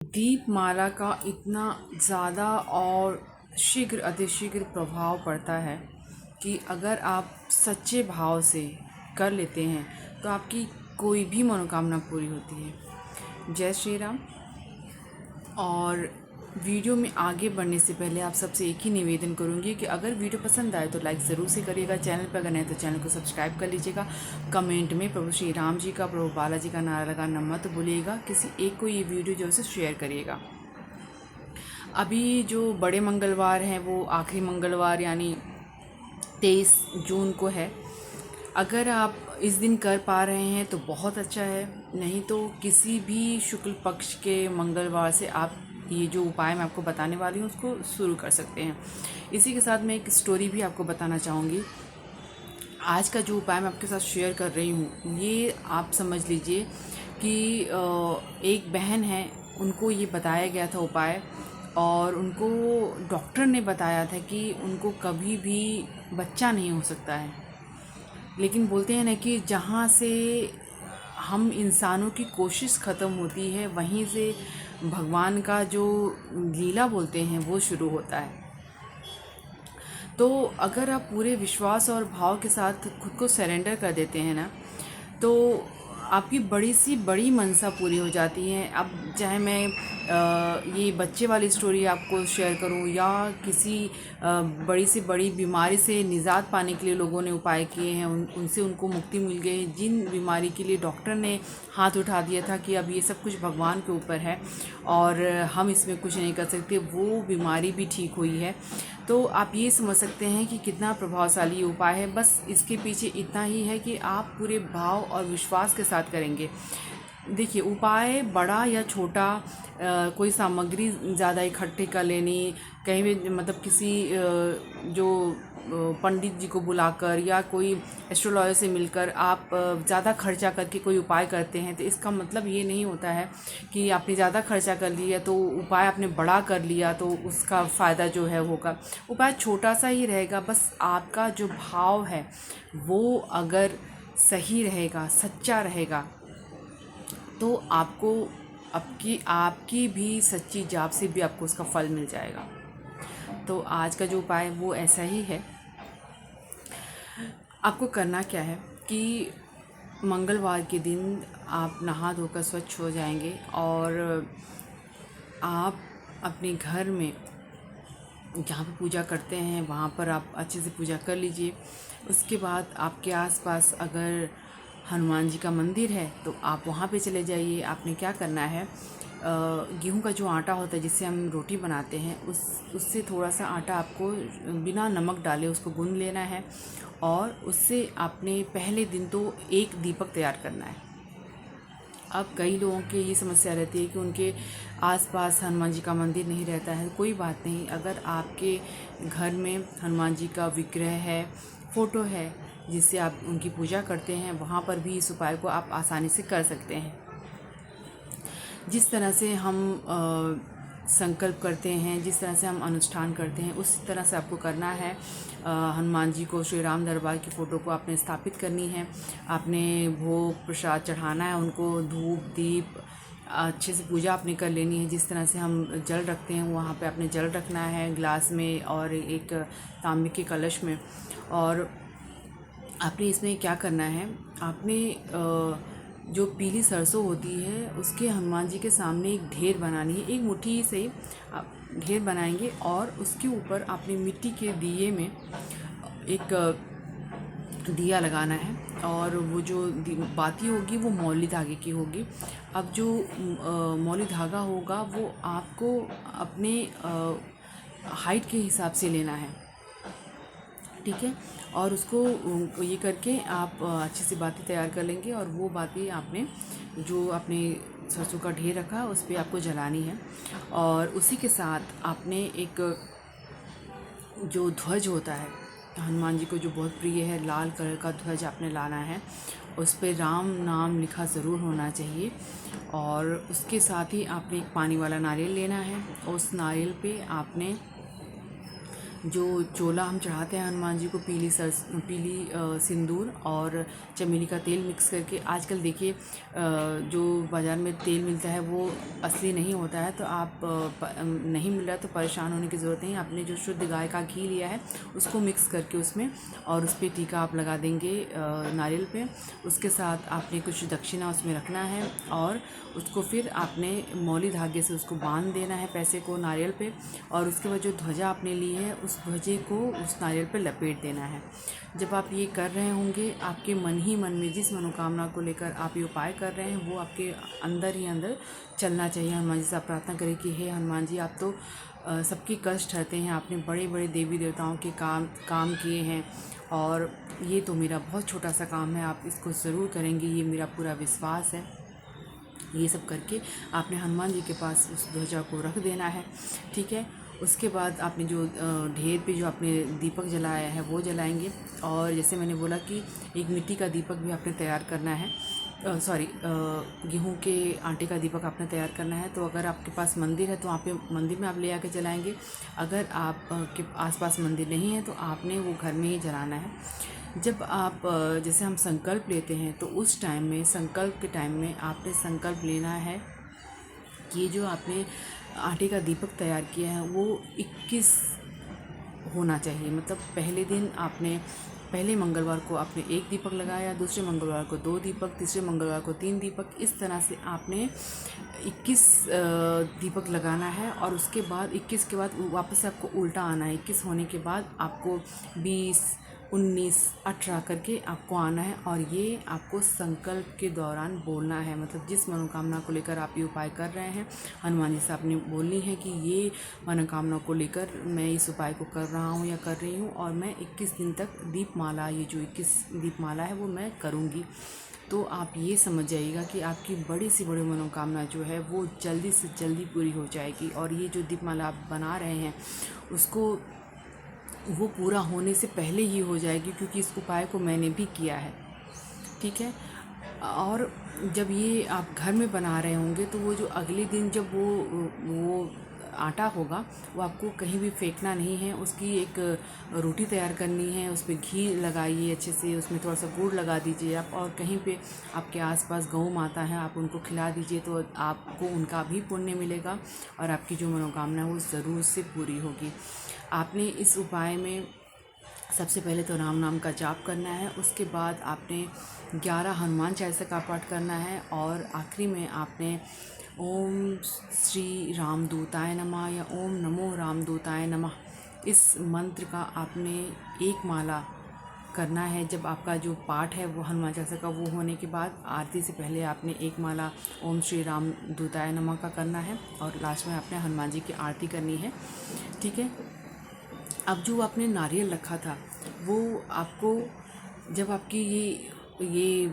दीपमाला का इतना ज़्यादा और शीघ्र अतिशीघ्र प्रभाव पड़ता है कि अगर आप सच्चे भाव से कर लेते हैं तो आपकी कोई भी मनोकामना पूरी होती है। जय श्री राम। और वीडियो में आगे बढ़ने से पहले आप सबसे एक ही निवेदन करूंगी कि अगर वीडियो पसंद आए तो लाइक ज़रूर से करिएगा। चैनल पर अगर नए तो चैनल को सब्सक्राइब कर लीजिएगा। कमेंट में प्रभु श्री राम जी का, प्रभु बालाजी का नारा लगाना मत भूलिएगा। किसी एक को ये वीडियो जो है शेयर करिएगा। अभी जो बड़े मंगलवार हैं वो आखिरी मंगलवार यानी 23 जून को है। अगर आप इस दिन कर पा रहे हैं तो बहुत अच्छा है, नहीं तो किसी भी शुक्ल पक्ष के मंगलवार से आप ये जो उपाय मैं आपको बताने वाली हूँ उसको शुरू कर सकते हैं। इसी के साथ मैं एक स्टोरी भी आपको बताना चाहूँगी। आज का जो उपाय मैं आपके साथ शेयर कर रही हूँ ये आप समझ लीजिए कि एक बहन है, उनको ये बताया गया था उपाय, और उनको डॉक्टर ने बताया था कि उनको कभी भी बच्चा नहीं हो सकता है। लेकिन बोलते हैं ना कि जहाँ से हम इंसानों की कोशिश ख़त्म होती है वहीं से भगवान का जो लीला बोलते हैं वो शुरू होता है। तो अगर आप पूरे विश्वास और भाव के साथ खुद को सरेंडर कर देते हैं ना, तो आपकी बड़ी सी बड़ी मनसा पूरी हो जाती है। अब चाहे मैं ये बच्चे वाली स्टोरी आपको शेयर करूं या किसी बड़ी से बड़ी बीमारी से निजात पाने के लिए लोगों ने उपाय किए हैं, उनसे उनको मुक्ति मिल गई। जिन बीमारी के लिए डॉक्टर ने हाथ उठा दिया था कि अब ये सब कुछ भगवान के ऊपर है और हम इसमें कुछ नहीं कर सकते, वो बीमारी भी ठीक हुई है। तो आप ये समझ सकते हैं कि कितना प्रभावशाली उपाय है। बस इसके पीछे इतना ही है कि आप पूरे भाव और विश्वास के साथ करेंगे। देखिए, उपाय बड़ा या छोटा, कोई सामग्री ज़्यादा इकट्ठी कर लेनी, कहीं भी मतलब किसी जो पंडित जी को बुलाकर या कोई एस्ट्रोलॉजर से मिलकर आप ज़्यादा खर्चा करके कोई उपाय करते हैं तो इसका मतलब ये नहीं होता है कि आपने ज़्यादा खर्चा कर लिया तो उपाय आपने बड़ा कर लिया तो उसका फ़ायदा जो है होगा। उपाय छोटा सा ही रहेगा, बस आपका जो भाव है वो अगर सही रहेगा, सच्चा रहेगा, तो आपको आपकी भी सच्ची जाप से भी आपको उसका फल मिल जाएगा। तो आज का जो उपाय वो ऐसा ही है। आपको करना क्या है कि मंगलवार के दिन आप नहा धोकर स्वच्छ हो जाएंगे और आप अपने घर में जहाँ पे पूजा करते हैं वहाँ पर आप अच्छे से पूजा कर लीजिए। उसके बाद आपके आसपास अगर हनुमान जी का मंदिर है तो आप वहाँ पे चले जाइए। आपने क्या करना है, गेहूं का जो आटा होता है जिससे हम रोटी बनाते हैं उससे थोड़ा सा आटा आपको बिना नमक डाले उसको गूंद लेना है और उससे आपने पहले दिन तो एक दीपक तैयार करना है। अब कई लोगों की ये समस्या रहती है कि उनके आसपास हनुमान जी का मंदिर नहीं रहता है। कोई बात नहीं, अगर आपके घर में हनुमान जी का विग्रह है, फ़ोटो है जिससे आप उनकी पूजा करते हैं, वहाँ पर भी इस उपाय को आप आसानी से कर सकते हैं। जिस तरह से हम संकल्प करते हैं, जिस तरह से हम अनुष्ठान करते हैं, उस तरह से आपको करना है। हनुमान जी को, श्री राम दरबार की फ़ोटो को आपने स्थापित करनी है। आपने भोग प्रसाद चढ़ाना है, उनको धूप दीप अच्छे से पूजा आपने कर लेनी है। जिस तरह से हम जल रखते हैं वहाँ पे आपने जल रखना है ग्लास में और एक तांबे के कलश में। और आपने इसमें क्या करना है, आपने जो पीली सरसों होती है उसके हनुमान जी के सामने एक ढेर बनानी है। एक मुट्ठी से आप ढेर बनाएंगे और उसके ऊपर आपने मिट्टी के दिए में एक दिया लगाना है और वो जो बाती होगी वो मौली धागे की होगी। अब जो मौली धागा होगा वो आपको अपने हाइट के हिसाब से लेना है, ठीक है। और उसको ये करके आप अच्छे से बाती तैयार कर लेंगे और वो बाती आपने जो आपने सरसों का ढेर रखा उस पर आपको जलानी है। और उसी के साथ आपने एक जो ध्वज होता है हनुमान जी को जो बहुत प्रिय है, लाल कलर का ध्वज आपने लाना है। उस पर राम नाम लिखा ज़रूर होना चाहिए। और उसके साथ ही आपने एक पानी वाला नारियल लेना है। उस नारियल पे आपने जो चोला हम चढ़ाते हैं हनुमान जी को, पीली सिंदूर और चमेली का तेल मिक्स करके। आजकल देखिए जो बाज़ार में तेल मिलता है वो असली नहीं होता है, तो आप नहीं मिल रहा तो परेशान होने की ज़रूरत नहीं। आपने जो शुद्ध गाय का घी लिया है उसको मिक्स करके उसमें, और उस पर टीका आप लगा देंगे नारियल पे। उसके साथ आपने कुछ दक्षिणा उसमें रखना है और उसको फिर आपने मौली धागे से उसको बांध देना है पैसे को नारियल पे, और उसके बाद जो ध्वजा आपने ली है उस ध्वजे को उस नारियल पे लपेट देना है। जब आप ये कर रहे होंगे, आपके मन ही मन में जिस मनोकामना को लेकर आप ये उपाय कर रहे हैं वो आपके अंदर ही अंदर चलना चाहिए। हनुमान जी से आप प्रार्थना करें कि हे हनुमान जी, आप तो सबके कष्ट हरते हैं, आपने बड़े बड़े देवी देवताओं के काम किए हैं, और ये तो मेरा बहुत छोटा सा काम है, आप इसको ज़रूर करेंगे, ये मेरा पूरा विश्वास है। ये सब करके आपने हनुमान जी के पास उस ध्वजा को रख देना है, ठीक है। उसके बाद आपने जो ढेर पे जो आपने दीपक जलाया है वो जलाएंगे, और जैसे मैंने बोला कि एक मिट्टी का दीपक भी आपने तैयार करना है, गेहूं के आटे का दीपक आपने तैयार करना है। तो अगर आपके पास मंदिर है तो वहाँ पे मंदिर में आप ले आके जलाएंगे। अगर आप के आसपास मंदिर नहीं है तो आपने वो घर में ही जलाना है। जब आप जैसे हम संकल्प लेते हैं तो उस टाइम में, संकल्प के टाइम में आपने संकल्प लेना है कि जो आपने आटे का दीपक तैयार किया है वो 21 होना चाहिए। मतलब पहले दिन आपने, पहले मंगलवार को आपने 1 दीपक लगाया, दूसरे मंगलवार को 2 दीपक, तीसरे मंगलवार को 3 दीपक, इस तरह से आपने 21 दीपक लगाना है। और उसके बाद 21 के बाद वापस से आपको उल्टा आना है। 21 होने के बाद आपको 20, 19, 18 करके आपको आना है, और ये आपको संकल्प के दौरान बोलना है। मतलब जिस मनोकामना को लेकर आप ये उपाय कर रहे हैं, हनुमान जी से आपने बोलनी है कि ये मनोकामना को लेकर मैं इस उपाय को कर रहा हूँ या कर रही हूँ, और मैं 21 दिन तक दीपमाला, ये जो 21 दीपमाला है वो मैं करूँगी। तो आप ये समझ जाइएगा कि आपकी बड़ी से बड़ी मनोकामना जो है वो जल्दी से जल्दी पूरी हो जाएगी। और ये जो दीपमाला आप बना रहे हैं उसको, वो पूरा होने से पहले ही हो जाएगी, क्योंकि इस उपाय को मैंने भी किया है, ठीक है। और जब ये आप घर में बना रहे होंगे तो वो जो अगले दिन जब वो आटा होगा वो आपको कहीं भी फेंकना नहीं है। उसकी एक रोटी तैयार करनी है, उस पर घी लगाइए अच्छे से, उसमें थोड़ा सा गुड़ लगा दीजिए आप, और कहीं पे आपके आसपास गौ माता है आप उनको खिला दीजिए, तो आपको उनका भी पुण्य मिलेगा और आपकी जो मनोकामना है वो ज़रूर से पूरी होगी। आपने इस उपाय में सबसे पहले तो राम नाम का जाप करना है, उसके बाद आपने 11 हनुमान चालीसा का पाठ करना है, और आखिरी में आपने ओम श्री रामदूताय नमः या ओम नमो रामदूताय नमः, इस मंत्र का आपने 1 माला करना है। जब आपका जो पाठ है वो हनुमान चालीसा का वो होने के बाद आरती से पहले आपने 1 माला ओम श्री रामदूताय नमः का करना है, और लास्ट में आपने हनुमान जी की आरती करनी है, ठीक है। अब जो आपने नारियल रखा था वो आपको, जब आपकी ये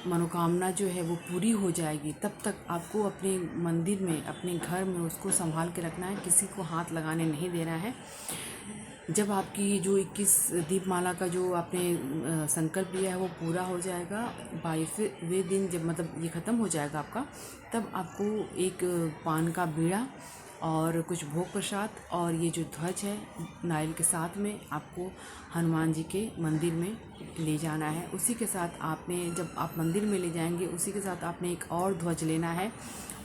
मनोकामना जो है वो पूरी हो जाएगी, तब तक आपको अपने मंदिर में, अपने घर में उसको संभाल के रखना है, किसी को हाथ लगाने नहीं देना है। जब आपकी जो 21 दीपमाला का जो आपने संकल्प लिया है वो पूरा हो जाएगा, 22वें दिन जब मतलब ये ख़त्म हो जाएगा आपका, तब आपको एक पान का बीड़ा और कुछ भोग प्रसाद और ये जो ध्वज है नारियल के साथ में आपको हनुमान जी के मंदिर में ले जाना है। उसी के साथ आपने, जब आप मंदिर में ले जाएंगे, उसी के साथ आपने एक और ध्वज लेना है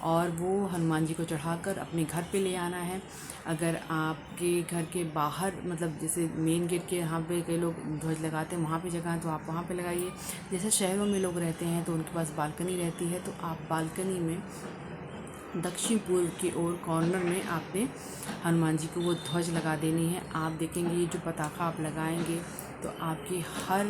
और वो हनुमान जी को चढ़ाकर अपने घर पे ले आना है। अगर आपके घर के बाहर, मतलब जैसे मेन गेट के यहाँ पे कई लोग ध्वज लगाते हैं, वहाँ पे जगह है तो आप वहाँ पे लगाइए। जैसे शहरों में लोग रहते हैं तो उनके पास बालकनी रहती है, तो आप बालकनी में दक्षिण पूर्व की ओर कॉर्नर में आपने हनुमान जी को वो ध्वज लगा देनी है। आप देखेंगे ये जो पताका आप लगाएंगे तो आपकी हर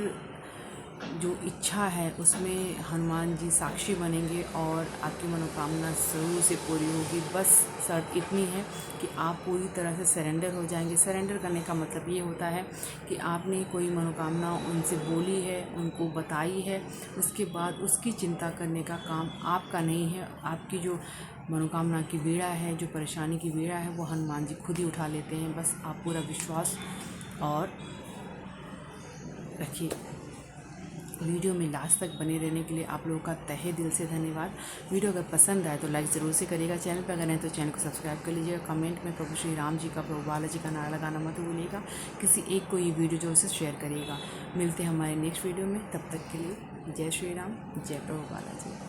जो इच्छा है उसमें हनुमान जी साक्षी बनेंगे और आपकी मनोकामना ज़रूर से पूरी होगी। बस शर्त इतनी है कि आप पूरी तरह से सरेंडर हो जाएंगे। सरेंडर करने का मतलब ये होता है कि आपने कोई मनोकामना उनसे बोली है, उनको बताई है, उसके बाद उसकी चिंता करने का काम आपका नहीं है। आपकी जो मनोकामना की बीड़ा है, जो परेशानी की बीड़ा है, वो हनुमान जी खुद ही उठा लेते हैं। बस आप पूरा विश्वास और रखिए। वीडियो में लास्ट तक बने रहने के लिए आप लोगों का तहे दिल से धन्यवाद। वीडियो अगर पसंद आए तो लाइक ज़रूर से करिएगा। चैनल पर अगर हैं तो चैनल को सब्सक्राइब कर लीजिएगा। कमेंट में प्रभु श्री राम जी का, प्रभु बालाजी का नारा लगाना मत भूलिएगा। किसी एक को ये वीडियो जो उसे शेयर करिएगा। मिलते हैं हमारे नेक्स्ट वीडियो में, तब तक के लिए जय श्री राम, जय प्रभु बालाजी।